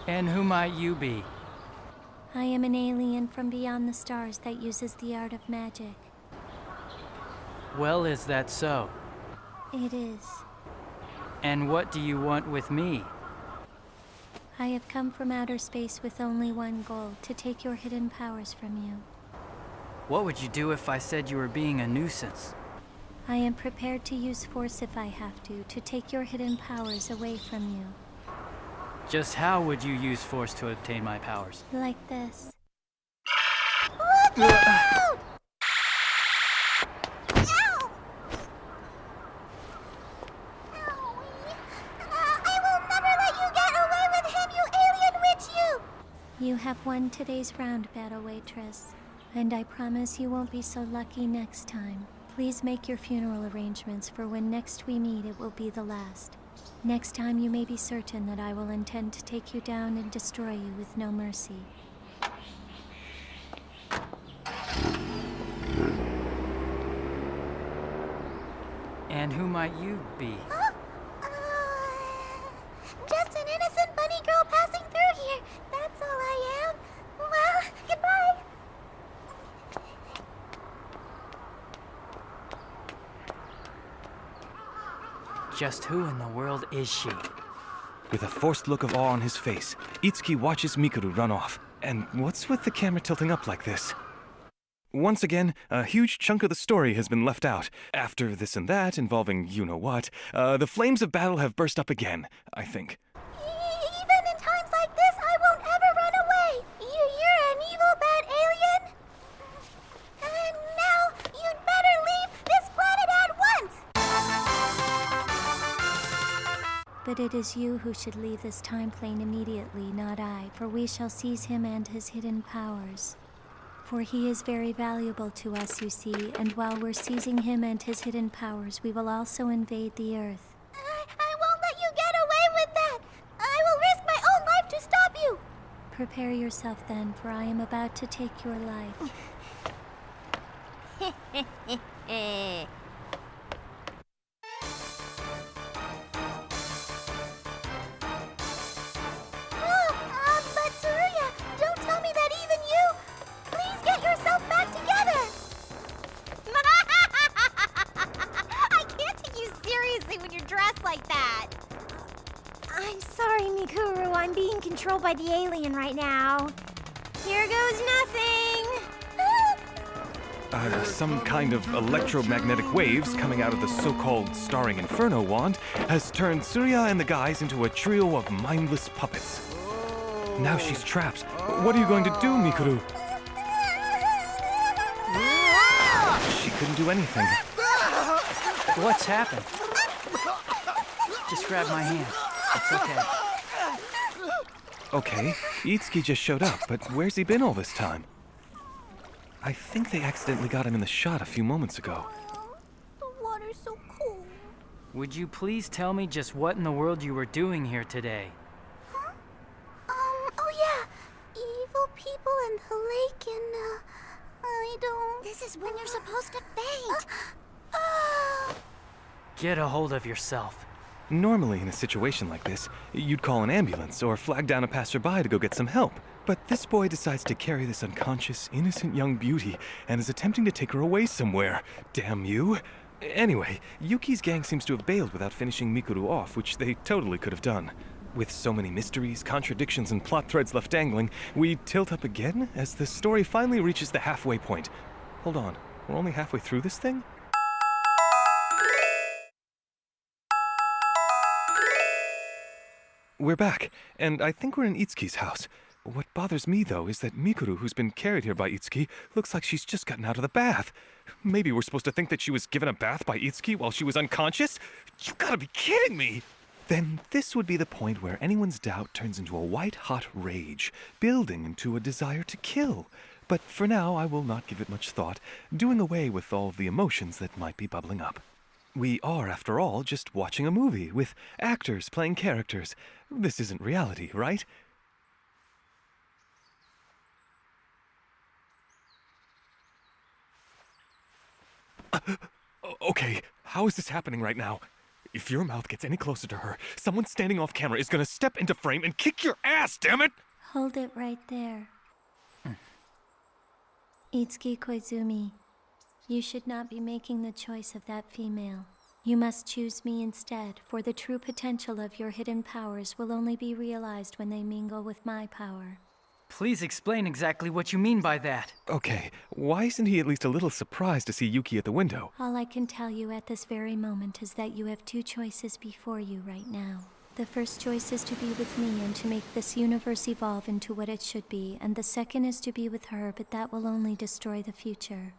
And who might you be? I am an alien from beyond the stars that uses the art of magic. Well, is that so? It is. And what do you want with me? I have come from outer space with only one goal, to take your hidden powers from you. What would you do if I said you were being a nuisance? I am prepared to use force if I have to take your hidden powers away from you. Just how would you use force to obtain my powers? Like this. Look out! Ow! Owie. I will never let you get away with him, you alien witch, you! You have won today's round, Battle Waitress. And I promise you won't be so lucky next time. Please make your funeral arrangements, for when next we meet, it will be the last. Next time you may be certain that I will intend to take you down and destroy you with no mercy. And who might you be? Huh? Just an innocent bunny girl passing through here. That's all I am. Well, goodbye. Just who in the world is she? With a forced look of awe on his face, Itsuki watches Mikuru run off. And what's with the camera tilting up like this? Once again, a huge chunk of the story has been left out. After this and that, involving you-know-what, the flames of battle have burst up again, I think. Even in times like this, I won't ever run away. You're an evil, bad alien. And now, you'd better leave this planet at once. But it is you who should leave this time plane immediately, not I, for we shall seize him and his hidden powers. For he is very valuable to us, you see, and while we're seizing him and his hidden powers, we will also invade the Earth. I won't let you get away with that. I will risk my own life to stop you. Prepare yourself then, for I am about to take your life. But Tsuruya, don't tell me that even you. Please get yourself back together. I can't take you seriously when you're dressed like that. I'm sorry, Mikuru. I'm being controlled by the alien right now. Here goes nothing. Some kind of electromagnetic waves coming out of the so-called Starring Inferno wand has turned Tsuruya and the guys into a trio of mindless puppets. Now she's trapped. What are you going to do, Mikuru? She couldn't do anything. What's happened? Just grab my hand. It's okay. Okay, Itsuki just showed up, but where's he been all this time? I think they accidentally got him in the shot a few moments ago. The water's so cold. Would you please tell me just what in the world you were doing here today? Huh? Oh yeah. Evil people in the lake and, I don't... This is when you're supposed to faint. Get a hold of yourself. Normally, in a situation like this, you'd call an ambulance or flag down a passerby to go get some help. But this boy decides to carry this unconscious, innocent young beauty and is attempting to take her away somewhere. Damn you. Anyway, Yuki's gang seems to have bailed without finishing Mikuru off, which they totally could have done. With so many mysteries, contradictions, and plot threads left dangling, we tilt up again as the story finally reaches the halfway point. Hold on, we're only halfway through this thing? We're back, and I think we're in Itsuki's house. What bothers me, though, is that Mikuru, who's been carried here by Itsuki, looks like she's just gotten out of the bath. Maybe we're supposed to think that she was given a bath by Itsuki while she was unconscious? You gotta be kidding me! Then this would be the point where anyone's doubt turns into a white-hot rage, building into a desire to kill. But for now, I will not give it much thought, doing away with all of the emotions that might be bubbling up. We are, after all, just watching a movie, with actors playing characters. This isn't reality, right? Okay, how is this happening right now? If your mouth gets any closer to her, someone standing off camera is gonna step into frame and kick your ass, damn it! Hold it right there. Itsuki Koizumi, you should not be making the choice of that female. You must choose me instead, for the true potential of your hidden powers will only be realized when they mingle with my power. Please explain exactly what you mean by that. Okay, why isn't he at least a little surprised to see Yuki at the window? All I can tell you at this very moment is that you have two choices before you right now. The first choice is to be with me and to make this universe evolve into what it should be, and the second is to be with her, but that will only destroy the future.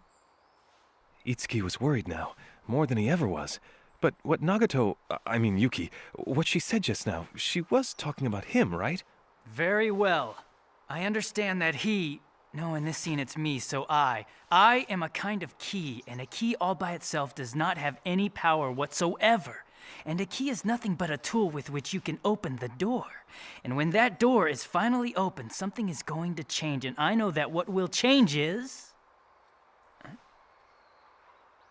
Itsuki was worried now, more than he ever was. But what Yuki, what she said just now, she was talking about him, right? Very well. I understand that no, in this scene it's me, so I am a kind of key, and a key all by itself does not have any power whatsoever. And a key is nothing but a tool with which you can open the door. And when that door is finally opened, something is going to change, and I know that what will change is...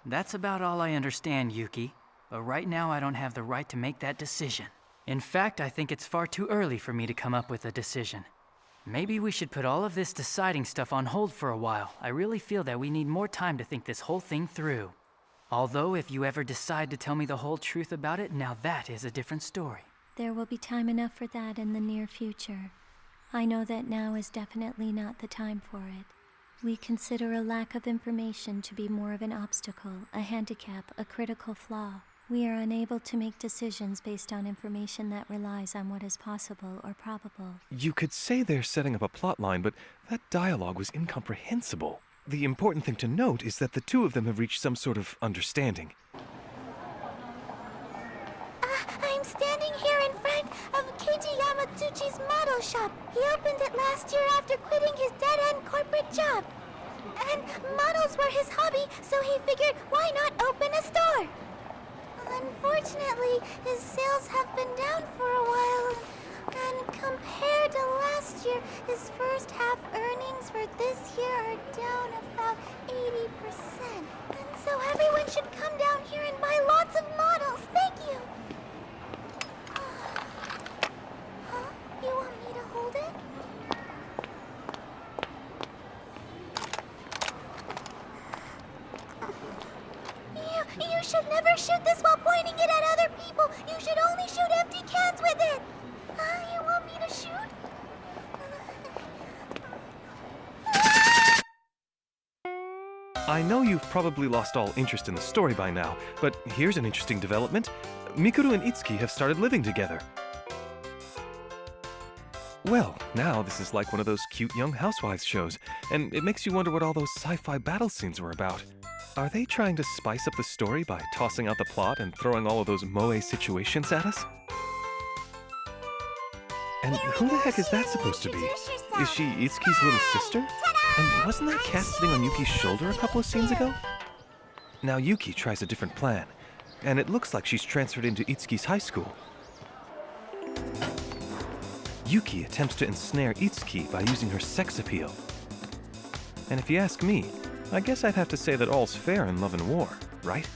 That's about all I understand, Yuki. But right now I don't have the right to make that decision. In fact, I think it's far too early for me to come up with a decision. Maybe we should put all of this deciding stuff on hold for a while. I really feel that we need more time to think this whole thing through. Although, if you ever decide to tell me the whole truth about it, now that is a different story. There will be time enough for that in the near future. I know that now is definitely not the time for it. We consider a lack of information to be more of an obstacle, a handicap, a critical flaw. We are unable to make decisions based on information that relies on what is possible or probable. You could say they're setting up a plot line, but that dialogue was incomprehensible. The important thing to note is that the two of them have reached some sort of understanding. I'm standing here in front of Keiji Yamatsuchi's model shop. He opened it last year after quitting his dead-end corporate job. And models were his hobby, so he figured, why not open a store? Unfortunately, his sales have been down for a while, and compared to last year, his first half earnings for this year are down about 80%. And so everyone should come down here and buy lots of models. Thank you. Huh? You want me to hold it? You should never shoot this while pointing it at other people. You should only shoot empty cans with it. You want me to shoot? I know you've probably lost all interest in the story by now, but here's an interesting development. Mikuru and Itsuki have started living together. Well, now this is like one of those cute young housewives shows, and it makes you wonder what all those sci-fi battle scenes were about. Are they trying to spice up the story by tossing out the plot and throwing all of those moe situations at us? And who the heck is that supposed to be? Is she Itsuki's little sister? And wasn't that cat sitting on Yuki's shoulder a couple of scenes ago? Now Yuki tries a different plan, and it looks like she's transferred into Itsuki's high school. Yuki attempts to ensnare Itsuki by using her sex appeal. And if you ask me, I guess I'd have to say that all's fair in love and war, right?